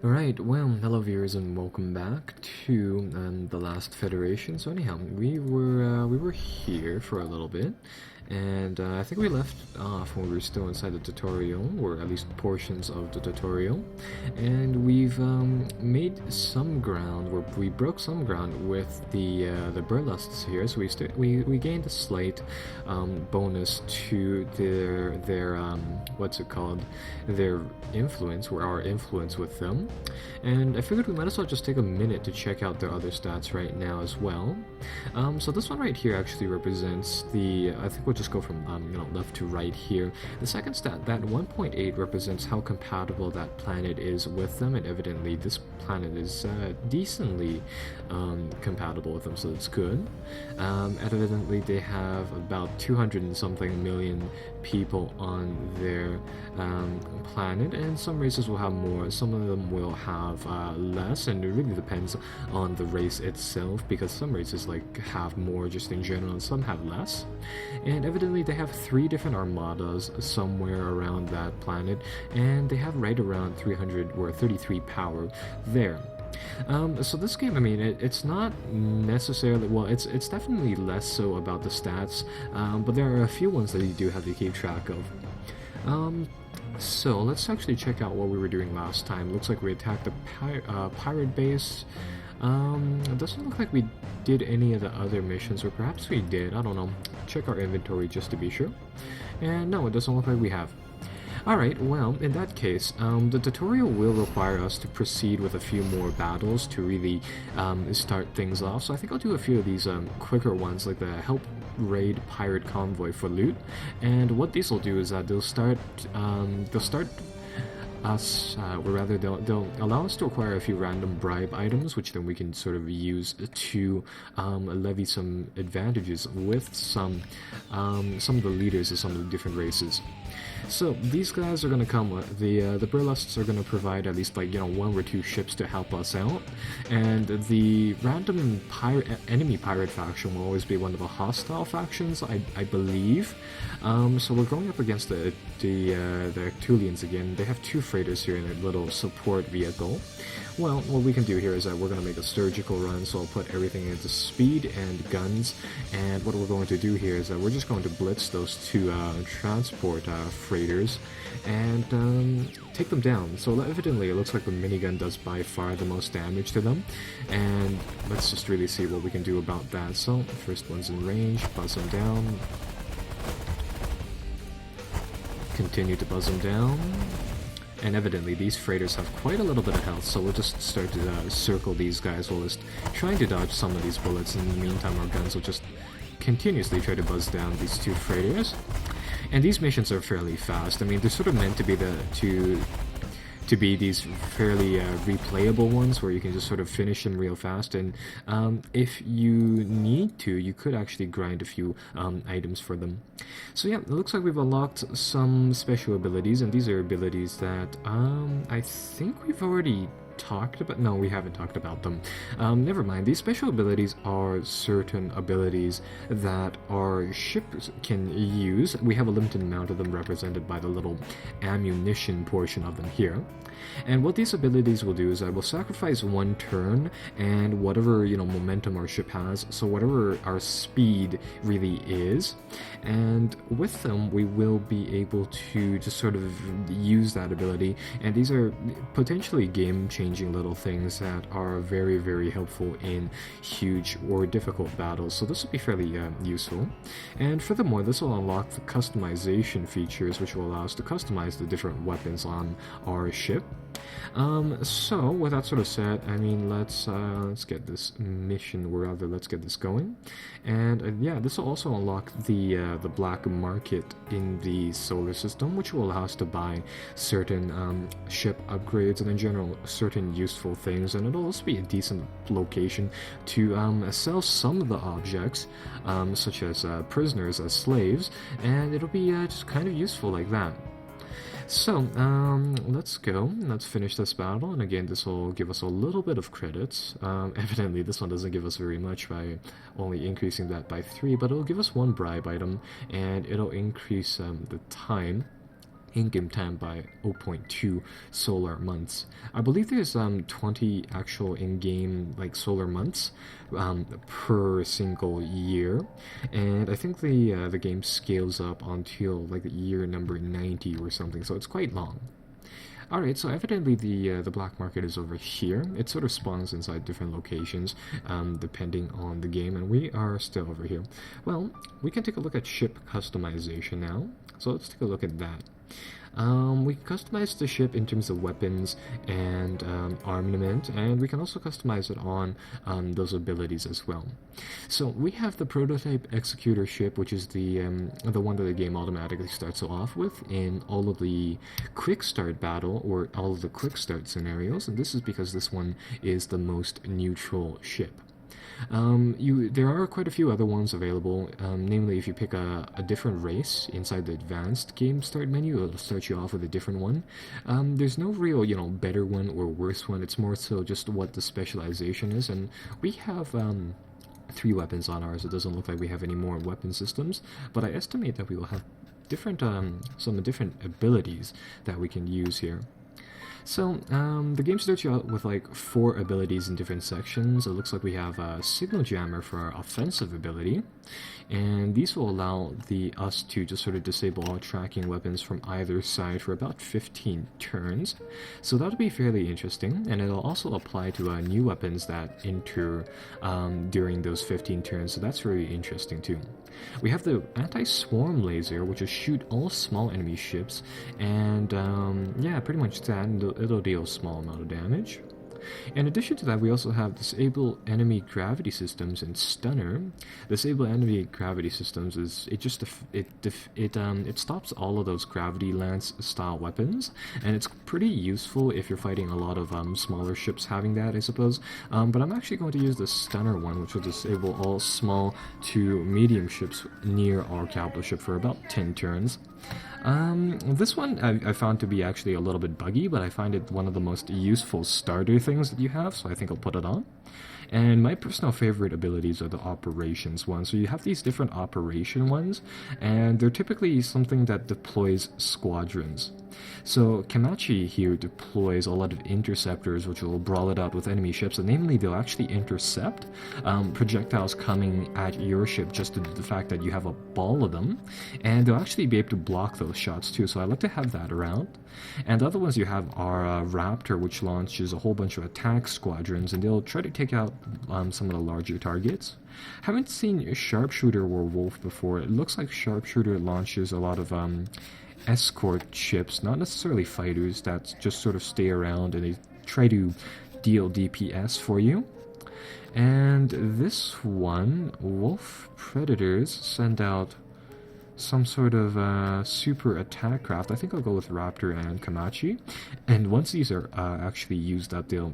Alright, well, hello viewers and welcome back to the last Federation. So anyhow, we were here for a little bit, and I think we left off when we were still inside the tutorial, or at least portions of the tutorial, and we've made some ground, or we broke some ground with the burlests here. So we gained a slight bonus to their what's it called, their influence, or our influence with them. And I figured we might as well just take a minute to check out their other stats right now as well. So this one right here actually represents I think we'll just go from left to right here. The second stat, that 1.8, represents how compatible that planet is with them, and evidently this planet is decently compatible with them, so that's good. Evidently they have about 200 and something million people on their planet, and some races will have more, some of them will have less, and it really depends on the race itself, because some races have more just in general and some have less. And evidently they have 3 different armadas somewhere around that planet, and they have right around 300 or 33 power there. So this game, I mean, it's not necessarily, well, it's definitely less so about the stats, but there are a few ones that you do have to keep track of. So let's actually check out what we were doing last time. Looks like we attacked a pirate base. It doesn't look like we did any of the other missions, or perhaps we did, I don't know. Check our inventory just to be sure. And no, it doesn't look like we have. Alright, well, in that case, the tutorial will require us to proceed with a few more battles to really start things off, so I think I'll do a few of these quicker ones, like the help raid pirate convoy for loot. And what these will do is that they'll start us, or rather they'll allow us to acquire a few random bribe items, which then we can sort of use to levy some advantages with some of the leaders of some of the different races. So these guys are gonna come. The burlesques are gonna provide at least 1 or 2 ships to help us out, and the random enemy pirate faction will always be one of the hostile factions, I believe. So we're going up against the Actulians again. They have 2 freighters here in a little support vehicle. Well, what we can do here is that we're going to make a surgical run, so I'll put everything into speed and guns, and what we're going to do here is that we're just going to blitz those 2 transport freighters and take them down. So evidently it looks like the minigun does by far the most damage to them, and let's just really see what we can do about that. So first one's in range, buzz them down, continue to buzz them down. And evidently these freighters have quite a little bit of health, so we'll just start to circle these guys while just trying to dodge some of these bullets. In the meantime, our guns will just continuously try to buzz down these 2 freighters. And these missions are fairly fast. I mean, they're sort of meant to be to be these fairly replayable ones where you can just sort of finish them real fast, and if you need to, you could actually grind a few items for them. So yeah, it looks like we've unlocked some special abilities, and these are abilities that I think we've already talked about. No, we haven't talked about them. Never mind. These special abilities are certain abilities that our ships can use. We have a limited amount of them represented by the little ammunition portion of them here. And what these abilities will do is I will sacrifice 1 turn and whatever momentum our ship has, so whatever our speed really is, and with them we will be able to just sort of use that ability. And these are potentially game-changing little things that are very, very helpful in huge or difficult battles, so this will be fairly useful. And furthermore, this will unlock the customization features, which will allow us to customize the different weapons on our ship. So with that sort of said, I mean, let's get this mission, or rather let's get this going. And yeah, this will also unlock the black market in the solar system, which will allow us to buy certain ship upgrades and in general certain useful things, and it'll also be a decent location to sell some of the objects, such as prisoners as slaves, and it'll be just kind of useful like that. So, let's go. Let's finish this battle, and again, this will give us a little bit of credits. Evidently, this one doesn't give us very much by only increasing that by 3, but it'll give us 1 bribe item, and it'll increase the time in-game time by 0.2 solar months. I believe there's 20 actual in-game like solar months per single year, and I think the game scales up until like the year number 90 or something, so it's quite long. Alright, so evidently the black market is over here. It sort of spawns inside different locations, depending on the game, and we are still over here. Well, we can take a look at ship customization now. So let's take a look at that. We can customize the ship in terms of weapons and armament, and we can also customize it on those abilities as well. So we have the prototype executor ship, which is the one that the game automatically starts off with in all of the quick start battle or all of the quick start scenarios, and this is because this one is the most neutral ship. There are quite a few other ones available, namely if you pick a different race inside the advanced game start menu, it'll start you off with a different one. There's no real, better one or worse one, it's more so just what the specialization is, and we have 3 weapons on ours. It doesn't look like we have any more weapon systems, but I estimate that we will have different, some different abilities that we can use here. So, the game starts you out with like 4 abilities in different sections. It looks like we have a Signal Jammer for our offensive ability, and these will allow us to just sort of disable all tracking weapons from either side for about 15 turns. So that'll be fairly interesting, and it'll also apply to new weapons that enter during those 15 turns, so that's very interesting too. We have the anti-swarm laser, which will shoot all small enemy ships, and yeah, pretty much that, and it'll deal a small amount of damage. In addition to that, we also have disable enemy gravity systems and stunner. Disable enemy gravity systems is it stops all of those gravity lance style weapons, and it's pretty useful if you're fighting a lot of smaller ships having that, I suppose. But I'm actually going to use the stunner one, which will disable all small to medium ships near our capital ship for about 10 turns. This one I found to be actually a little bit buggy, but I find it one of the most useful starter things that you have, so I think I'll put it on. And my personal favorite abilities are the operations ones. So you have these different operation ones, and they're typically something that deploys squadrons. So Kamachi here deploys a lot of interceptors, which will brawl it out with enemy ships, and namely they'll actually intercept projectiles coming at your ship just due to the fact that you have a ball of them, and they'll actually be able to block those shots too, so I like to have that around. And the other ones you have are Raptor, which launches a whole bunch of attack squadrons, and they'll try to take out some of the larger targets. Haven't seen Sharpshooter or Wolf before. It looks like Sharpshooter launches a lot of escort ships, not necessarily fighters, that just sort of stay around and they try to deal DPS for you. And this one, Wolf Predators, send out some sort of super attack craft. I think I'll go with Raptor and Kamachi. And once these are actually used up, the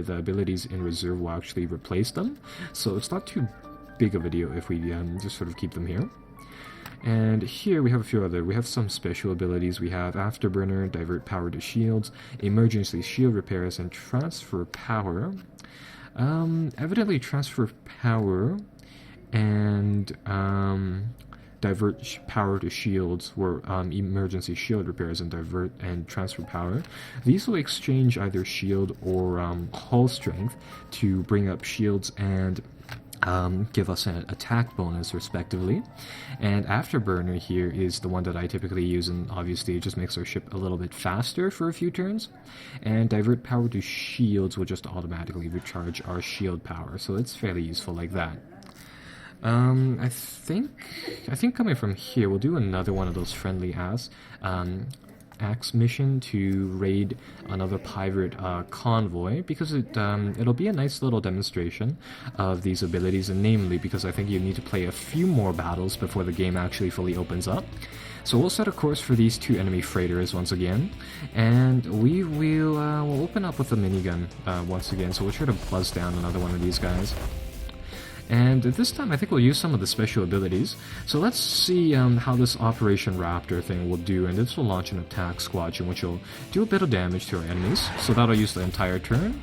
abilities in reserve will actually replace them. So it's not too big of a deal if we just sort of keep them here. And here we have a few other. We have some special abilities. We have Afterburner, Divert Power to Shields, Emergency Shield Repairs, and Transfer Power. Evidently Transfer Power and Divert Power to Shields were Emergency Shield Repairs, and Divert and Transfer Power. These will exchange either shield or hull strength to bring up shields and give us an attack bonus respectively. And Afterburner here is the one that I typically use, and obviously it just makes our ship a little bit faster for a few turns. And Divert Power to Shields will just automatically recharge our shield power, so it's fairly useful like that. I think coming from here we'll do another one of those friendly axe mission to raid another pirate convoy, because it'll be a nice little demonstration of these abilities, and namely because I think you need to play a few more battles before the game actually fully opens up. So we'll set a course for these 2 enemy freighters once again, and we will we'll open up with a minigun once again, so we'll try to buzz down another one of these guys. And this time I think we'll use some of the special abilities. So let's see how this Operation Raptor thing will do, and this will launch an attack squadron which will do a bit of damage to our enemies, so that'll use the entire turn.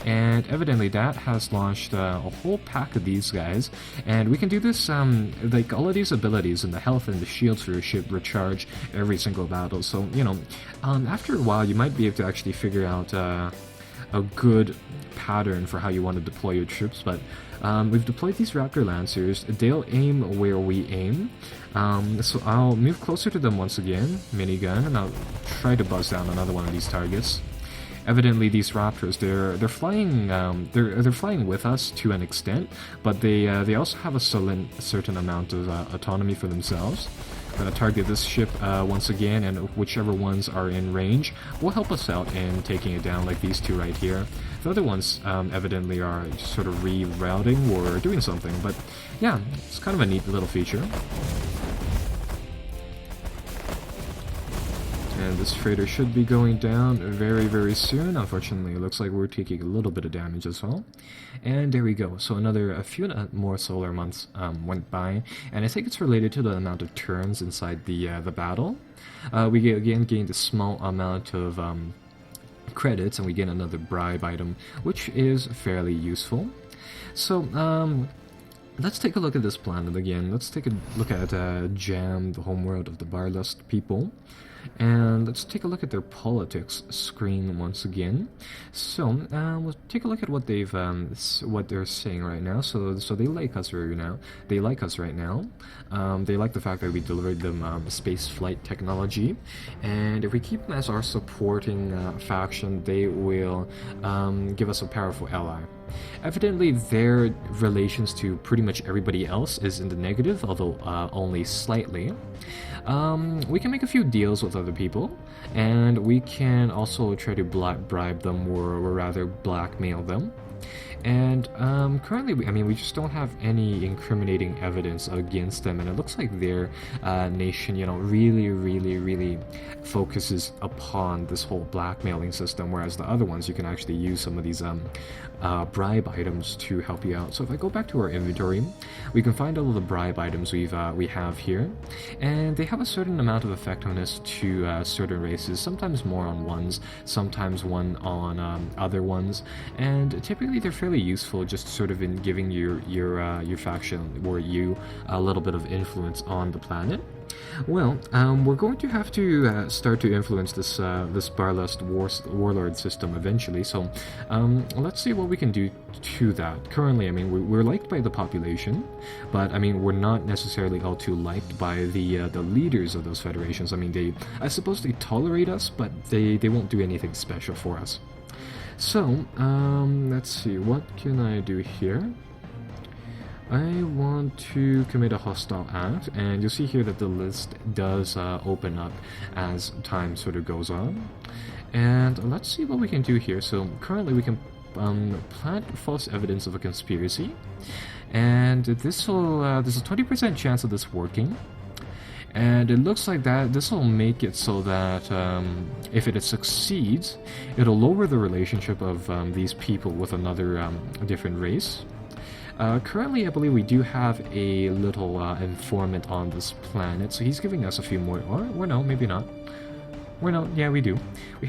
and evidently that has launched a whole pack of these guys, and we can do this, like all of these abilities and the health and the shields for your ship recharge every single battle, so, you know, after a while you might be able to actually figure out a good pattern for how you want to deploy your troops, but we've deployed these Raptor Lancers. They'll aim where we aim, so I'll move closer to them once again, minigun, and I'll try to buzz down another one of these targets. Evidently, these Raptors, they're flying, they're flying with us to an extent, but they also have a certain amount of autonomy for themselves. I'm gonna target this ship once again, and whichever ones are in range will help us out in taking it down, like these two right here. The other ones evidently are just sort of rerouting or doing something, but yeah, it's kind of a neat little feature. And this freighter should be going down very, very soon. Unfortunately, it looks like we're taking a little bit of damage as well. And there we go. So a few more solar months went by, and I think it's related to the amount of turns inside the battle. We again gained a small amount of credits, and we get another bribe item, which is fairly useful. So let's take a look at this planet again. Let's take a look at Jam, the homeworld of the Barlust people. And let's take a look at their politics screen once again. So we'll take a look at what what they're saying right now. So they like us right now. They like us right now. They like the fact that we delivered them space flight technology, and if we keep them as our supporting faction, they will give us a powerful ally. Evidently, their relations to pretty much everybody else is in the negative, although only slightly. We can make a few deals with other people, and we can also try to bribe them, or rather blackmail them. And currently, we just don't have any incriminating evidence against them, and it looks like their nation, really focuses upon this whole blackmailing system, whereas the other ones, you can actually use some of these bribe items to help you out. So if I go back to our inventory, we can find all of the bribe items we have here, and they have a certain amount of effectiveness to certain races, sometimes more on ones, sometimes one on other ones, and typically they're fairly useful, just sort of in giving your faction or you a little bit of influence on the planet. Well, we're going to have to start to influence this Barlust warlord system eventually. So let's see what we can do to that. Currently, we're liked by the population, but we're not necessarily all too liked by the leaders of those federations. I suppose they tolerate us, but they won't do anything special for us. So, let's see, what can I do here? I want to commit a hostile act, and you'll see here that the list does open up as time sort of goes on. And let's see what we can do here. So currently we can plant false evidence of a conspiracy, and there's a 20% chance of this working. And it looks like that this will make it so that if it succeeds, it'll lower the relationship of these people with another different race. Currently, I believe we do have a little informant on this planet, so he's giving us a few more. Or no, maybe not. Or no, yeah, we do. We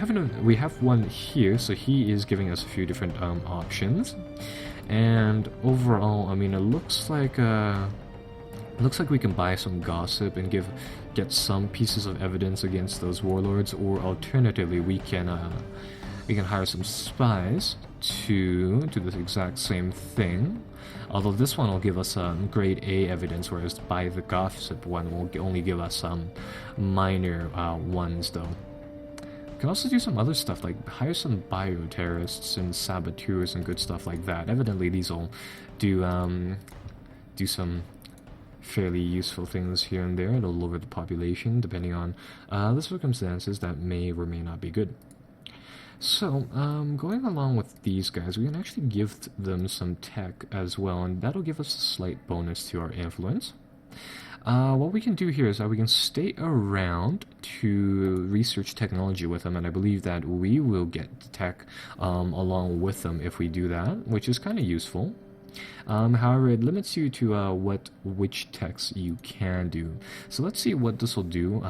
have one here, so he is giving us a few different options. And overall, it looks like we can buy some gossip and get some pieces of evidence against those warlords, or alternatively, we can hire some spies to do this exact same thing. Although this one will give us grade A evidence, whereas buy the gossip one will only give us some minor ones, though. We can also do some other stuff, like hire some bioterrorists and saboteurs and good stuff like that. Evidently, these will do some fairly useful things here and there. It'll lower the population depending on the circumstances that may or may not be good. So, going along with these guys, we can actually give them some tech as well, and that'll give us a slight bonus to our influence. What we can do here is that we can stay around to research technology with them, and I believe that we will get tech along with them if we do that, which is kind of useful. However, it limits you to which techs you can do. So let's see what this will do.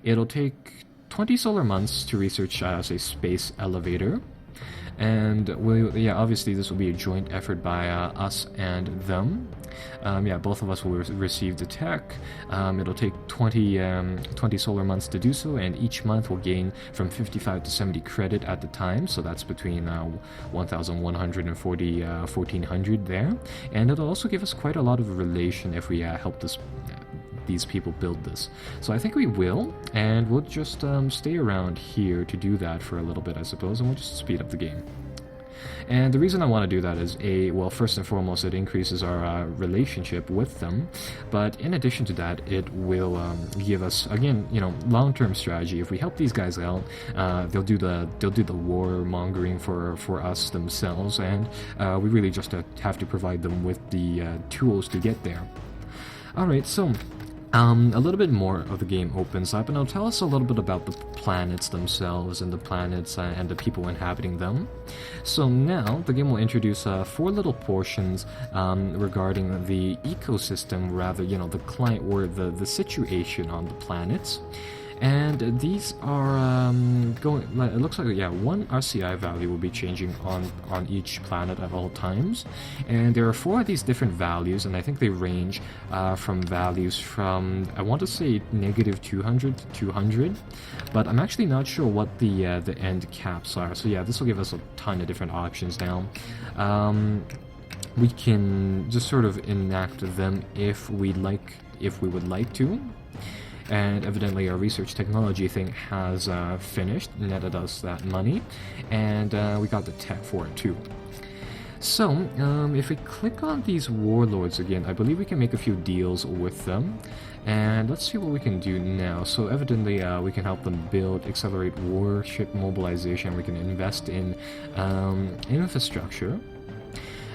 It'll take 20 solar months to research, say, space elevator. And yeah, obviously this will be a joint effort by us and them. Yeah, both of us will receive the tech. It'll take 20 solar months to do so, and each month will gain from 55 to 70 credit at the time, so that's between 1,100 and 1,400 there. And it'll also give us quite a lot of relation if we help these people build this. So I think we will, and we'll just stay around here to do that for a little bit, I suppose, and we'll just speed up the game. And the reason I want to do that is, well, first and foremost, it increases our relationship with them, but in addition to that, it will give us, again, long-term strategy. If we help these guys out, they'll do the warmongering for us themselves, and we really just have to provide them with the tools to get there. Alright, so a little bit more of the game opens up, and it'll tell us a little bit about the planets themselves and the planets and the people inhabiting them. So now the game will introduce 4 little portions regarding the ecosystem, rather, the client or the situation on the planets. And these are it looks like, yeah, 1 RCI value will be changing on each planet at all times. And there are 4 of these different values, and I think they range from values from, I want to say, -200 to 200, but I'm actually not sure what the end caps are. So yeah, this will give us a ton of different options now. We can just sort of enact them if we would like to. And evidently our research technology thing has finished, netted us that money, and we got the tech for it too. So, if we click on these warlords again, I believe we can make a few deals with them. And let's see what we can do now. So evidently we can help them build, accelerate warship mobilization, we can invest in infrastructure.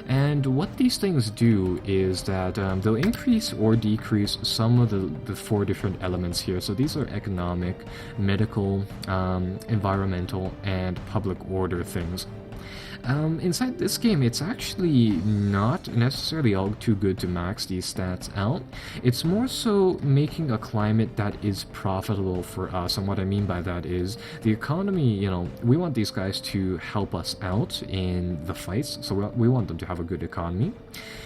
And what these things do is that they'll increase or decrease some of the 4 different elements here. So these are economic, medical, environmental, and public order things. Inside this game, it's actually not necessarily all too good to max these stats out. It's more so making a climate that is profitable for us, and what I mean by that is the economy, we want these guys to help us out in the fights, so we want them to have a good economy.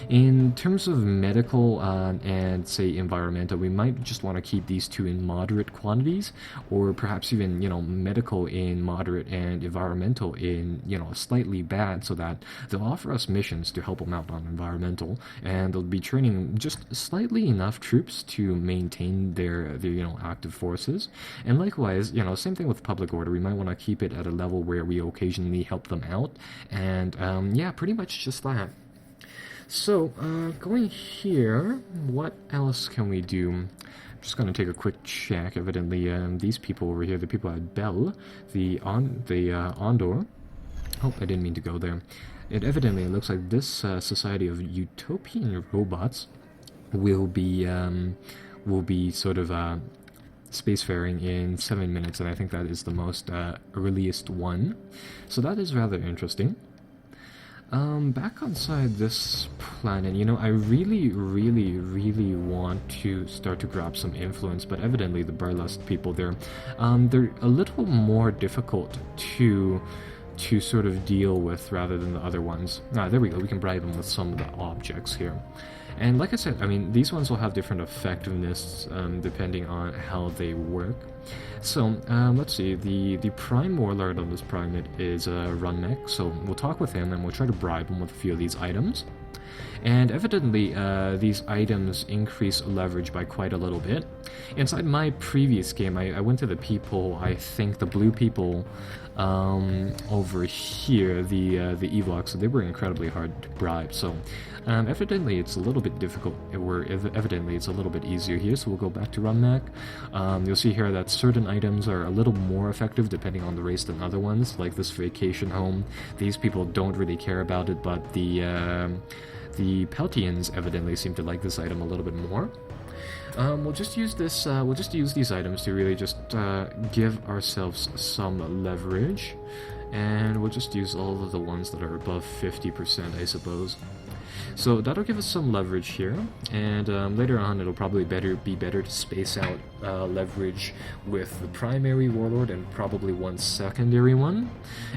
In terms of medical and, say, environmental, we might just want to keep these 2 in moderate quantities, or perhaps even, medical in moderate and environmental in, slightly bad, so that they'll offer us missions to help them out on environmental, and they'll be training just slightly enough troops to maintain their active forces. And likewise, same thing with public order, we might want to keep it at a level where we occasionally help them out, and yeah, pretty much just that. So, going here, what else can we do? I'm just going to take a quick check. Evidently, these people over here, the people at Bell, the Ondor. Oh, I didn't mean to go there. It evidently looks like this society of utopian robots will be sort of spacefaring in 7 minutes, and I think that is the most earliest one. So that is rather interesting. Back inside this planet, I really, really, really want to start to grab some influence, but evidently the Burlesque people, they're a little more difficult to sort of deal with rather than the other ones. There we go, we can bribe them with some of the objects here. And like I said, these ones will have different effectiveness depending on how they work. So, let's see, the prime warlord on this planet is Runmech, so we'll talk with him and we'll try to bribe him with a few of these items. And evidently, these items increase leverage by quite a little bit. Inside my previous game, I went to the people, I think the blue people over here, the Evox, so they were incredibly hard to bribe. So evidently it's a little bit difficult, evidently it's a little bit easier here, so we'll go back to Runmech. You'll see here that certain items are a little more effective depending on the race than other ones, like this vacation home. These people don't really care about it, but the Peltians evidently seem to like this item a little bit more. We'll just use this. We'll just use these items to really just give ourselves some leverage, and we'll just use all of the ones that are above 50%, I suppose. So that'll give us some leverage here, and later on it'll probably be better to space out leverage with the primary warlord and probably one secondary one.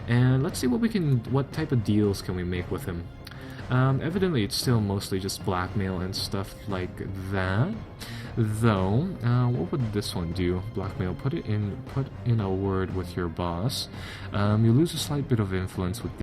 And let's see what type of deals can we make with him. Evidently it's still mostly just blackmail and stuff like that. Though, what would this one do? Blackmail, put in a word with your boss. You lose a slight bit of influence with